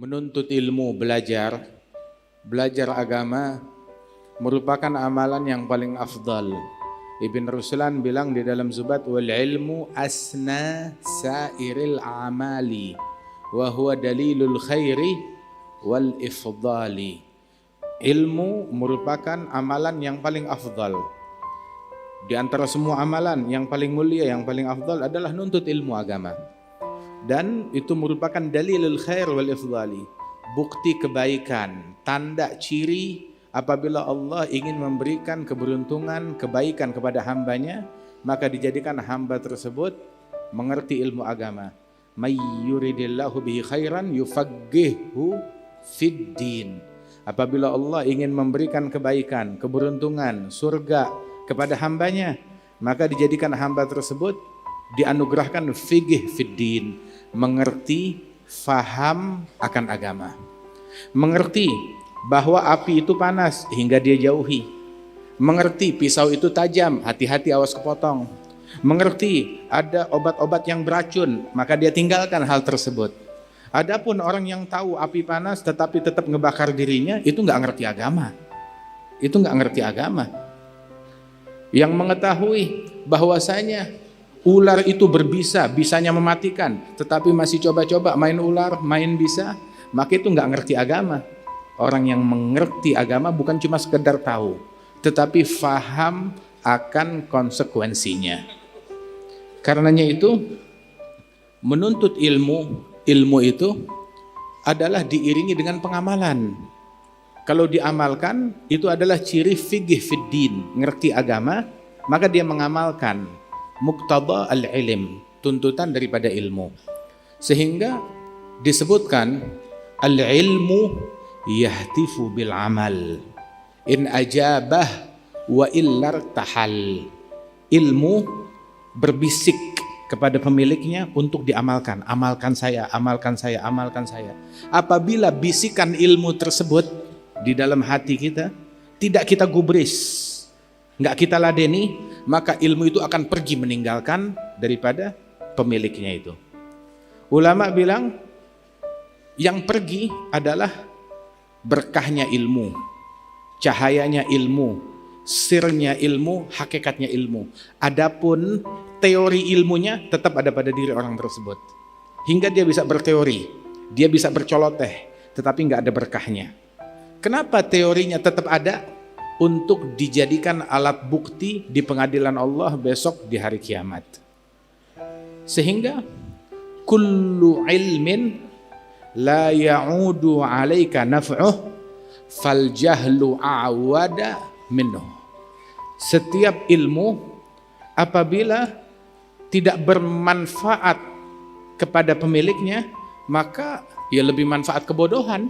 menuntut ilmu, belajar agama merupakan amalan yang paling afdal. Ibn Ruslan bilang di dalam Zubat, wal ilmu asna sairil amali wa huwa dalilul khairi wal ifdali. Ilmu merupakan amalan yang paling afdal. Di antara semua amalan yang paling mulia, yang paling afdal adalah nuntut ilmu agama. Dan itu merupakan dalilul khair wal ifdali, bukti kebaikan, tanda ciri apabila Allah ingin memberikan keberuntungan, kebaikan kepada hambanya, maka dijadikan hamba tersebut mengerti ilmu agama. May yuridillahu bihi khairan yufaqqihhu fid din. Apabila Allah ingin memberikan kebaikan, keberuntungan, surga kepada hambanya, maka dijadikan hamba tersebut dianugerahkan fiqh fid din, mengerti, faham akan agama, mengerti bahwa api itu panas hingga dia jauhi, mengerti pisau itu tajam, hati-hati awas kepotong, mengerti ada obat-obat yang beracun, maka dia tinggalkan hal tersebut. Adapun orang yang tahu api panas tetapi tetap ngebakar dirinya, itu nggak ngerti agama. Itu nggak ngerti agama. Yang mengetahui bahwasanya ular itu berbisa, bisanya mematikan, tetapi masih coba-coba main ular, main bisa, maka itu nggak ngerti agama. Orang yang mengerti agama bukan cuma sekedar tahu, tetapi faham akan konsekuensinya. Karenanya itu menuntut ilmu itu adalah diiringi dengan pengamalan. Kalau diamalkan, itu adalah ciri fiqh fid din, ngerti agama, maka dia mengamalkan muqtada al-ilm, tuntutan daripada ilmu. Sehingga disebutkan al-ilmu yahtifu bil amal in ajabah wa illar tahal. Ilmu berbisik kepada pemiliknya untuk diamalkan. Amalkan saya, amalkan saya, amalkan saya. Apabila bisikan ilmu tersebut di dalam hati kita tidak kita gubris, nggak kita ladeni, maka ilmu itu akan pergi meninggalkan daripada pemiliknya itu. Ulama bilang yang pergi adalah berkahnya ilmu, cahayanya ilmu, sirnya ilmu, hakikatnya ilmu. Adapun teori ilmunya tetap ada pada diri orang tersebut. Hingga dia bisa berteori, dia bisa bercoloteh, tetapi nggak ada berkahnya. Kenapa teorinya tetap ada? Untuk dijadikan alat bukti di pengadilan Allah besok di hari kiamat. Sehingga kullu ilmin la ya'udu 'alaika naf'uh fal jahlu a'wada minhu. Setiap ilmu apabila tidak bermanfaat kepada pemiliknya, maka ya lebih manfaat kebodohan.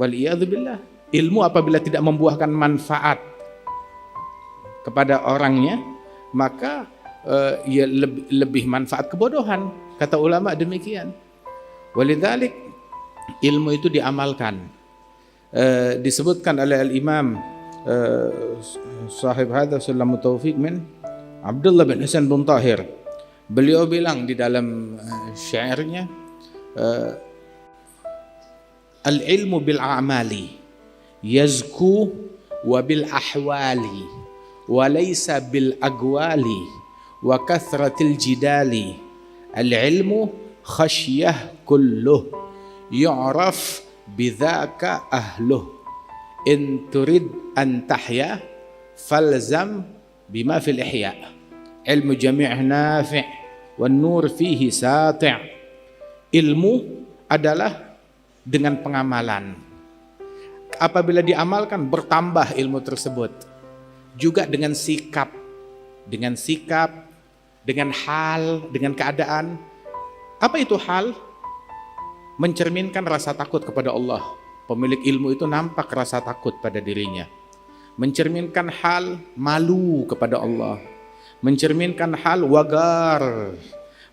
Waliyadzubillah. Ilmu apabila tidak membuahkan manfaat kepada orangnya, maka ya lebih manfaat kebodohan. Kata ulama demikian. Walidzalik ilmu itu diamalkan. Disebutkan oleh al-Imam sahib hadza Sulamut Taufiq min Abdullah bin Hasan bin Tahir. Beliau bilang di dalam syairnya, al-ilmu bil a'mali yazku wa bil ahwali wa laysa bil agwali wa kathratil jidali. Al-ilmu khasyah kulluh yu'raf bidzaka ahluh in turid an tahya falzam bima fil ihya. Ilmu jami' nafi' wan nur fihi sati'. Ilmu adalah dengan pengamalan. Apabila diamalkan bertambah ilmu tersebut. Juga dengan sikap, dengan hal, dengan keadaan. Apa itu hal? Mencerminkan rasa takut kepada Allah. Pemilik ilmu itu nampak rasa takut pada dirinya. Mencerminkan hal malu kepada Allah. Mencerminkan hal wagar.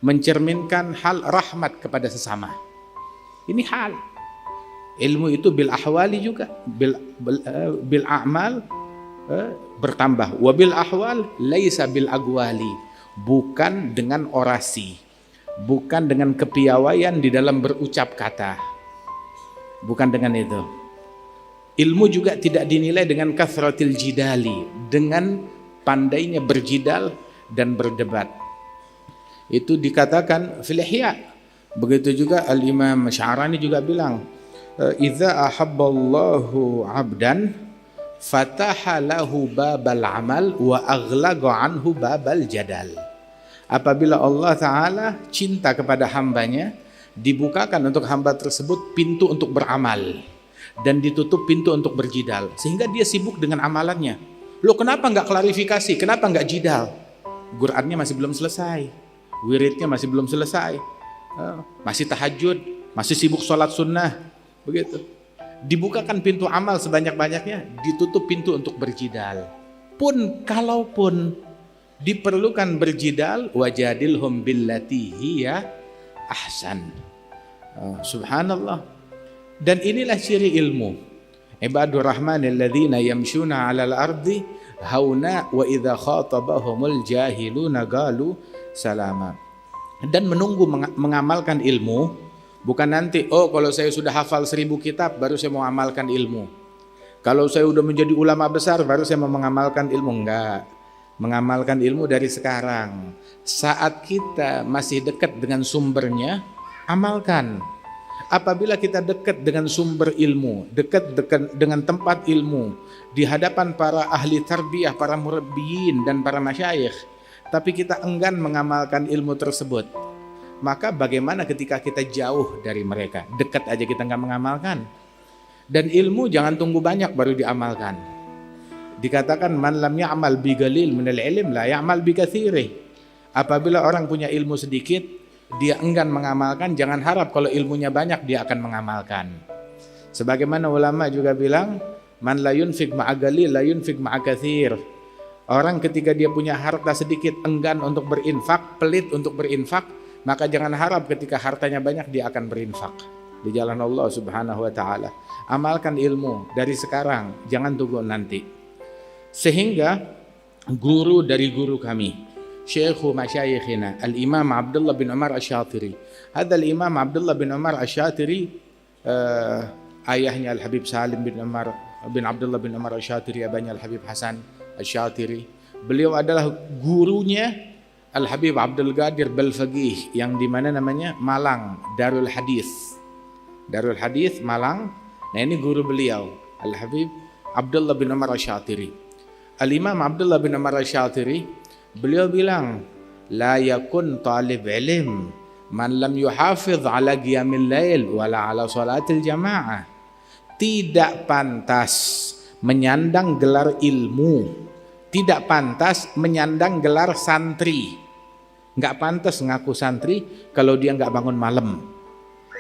Mencerminkan hal rahmat kepada sesama. Ini hal. Ilmu itu bil ahwali juga, bil a'mal bertambah. Wa bil ahwal laisa bil agwali, bukan dengan orasi, bukan dengan kepiawaian di dalam berucap kata. Bukan dengan itu. Ilmu juga tidak dinilai dengan kathratil jidali, dengan pandainya berjidal dan berdebat. Itu dikatakan fil ihya. Begitu juga Al-Imam Sya'rani juga bilang, idza ahabballahu 'abdan fataha lahu babal amal wa aghlaqa anhu babal jadal. Apabila Allah Ta'ala cinta kepada hambanya, dibukakan untuk hamba tersebut pintu untuk beramal dan ditutup pintu untuk berjidal, sehingga dia sibuk dengan amalannya. Loh, kenapa nggak klarifikasi? Kenapa nggak jidal? Qurannya masih belum selesai, wiridnya masih belum selesai, masih tahajud, masih sibuk sholat sunnah, begitu. Dibukakan pintu amal sebanyak-banyaknya, ditutup pintu untuk berjidal. Pun kalaupun diperlukan berjidal, wajadilhum billati hiya ahsan. Subhanallah. Dan inilah ciri ilmu. Ibadur rahmanil ladzina yamshuna 'alal ardi hauna wa idza khatabahumul jahiluna qalu salama. Dan menunggu mengamalkan ilmu, bukan nanti, oh kalau saya sudah hafal 1000 kitab baru saya mau amalkan ilmu. Kalau saya sudah menjadi ulama besar baru saya mau mengamalkan ilmu. Enggak. Mengamalkan ilmu dari sekarang. Saat kita masih dekat dengan sumbernya, amalkan. Apabila kita dekat dengan sumber ilmu, dekat dengan tempat ilmu, di hadapan para ahli tarbiyah, para murabbiyin dan para masyayikh, tapi kita enggan mengamalkan ilmu tersebut, maka bagaimana ketika kita jauh dari mereka, dekat aja kita enggak mengamalkan. Dan ilmu jangan tunggu banyak baru diamalkan. Dikatakan man lam ya'mal bi qalil minal ilm la ya'mal bi katsirih. Apabila orang punya ilmu sedikit, dia enggan mengamalkan, jangan harap kalau ilmunya banyak dia akan mengamalkan. Sebagaimana ulama juga bilang, man la yunfik ma'a qalil la yunfik ma'a katsir. Orang ketika dia punya harta sedikit enggan untuk berinfak, pelit untuk berinfak, maka jangan harap ketika hartanya banyak dia akan berinfak di jalan Allah Subhanahu wa taala. Amalkan ilmu dari sekarang, jangan tunggu nanti. Sehingga guru dari guru kami, Syekhu masyayikhina Al-Imam Abdullah bin Umar Asy-Syatiri. Hadha Al-Imam Abdullah bin Umar Asy-Syatiri, ayahnya Al-Habib Salim bin Umar bin Abdullah bin Umar Asy-Syatiri, abahnya Al-Habib Hasan Asy-Syatiri. Beliau adalah gurunya Al-Habib Abdul Qadir Balfaqih, yang dimana namanya Malang, Darul Hadis. Darul Hadis Malang. Nah, ini guru beliau, Al-Habib Abdullah bin Umar Asy-Syatiri. Al-Imam Abdullah bin Umar Asy-Syatiri, beliau bilang, la yakun talib ilm man lam yuhafidh ala qiyamil lail wala ala salatil jamaah. Tidak pantas menyandang gelar ilmu, tidak pantas menyandang gelar santri. Enggak pantas ngaku santri kalau dia enggak bangun malam,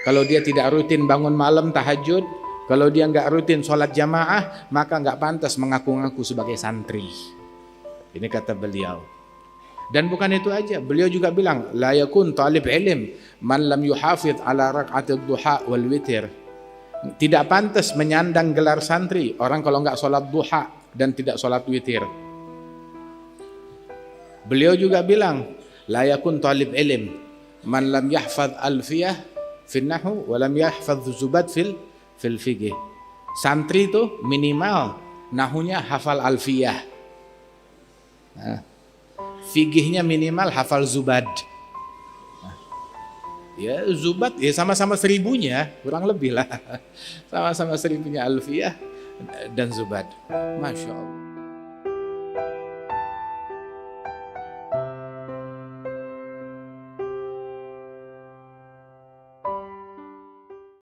kalau dia tidak rutin bangun malam tahajud, kalau dia enggak rutin sholat jamaah, maka enggak pantas mengaku-ngaku sebagai santri. Ini kata beliau. Dan bukan itu aja, beliau juga bilang, la yakun talib ilm man lam yuhafidh ala rak'atid duha wal witir. Tidak pantas menyandang gelar santri orang kalau enggak sholat duha dan tidak sholat witir. Beliau juga bilang, la yakun talib ilm man lam yahfadh alfiyah fil nahwu wa lam yahfadh zubat fil fiqh. Santri itu minimal nahunya hafal alfiyah. Fikihnya minimal hafal zubad. Ya zubat ya sama-sama 1000-nya, kurang lebih lah. Sama-sama 1000-nya alfiyah dan zubad. Masya Allah.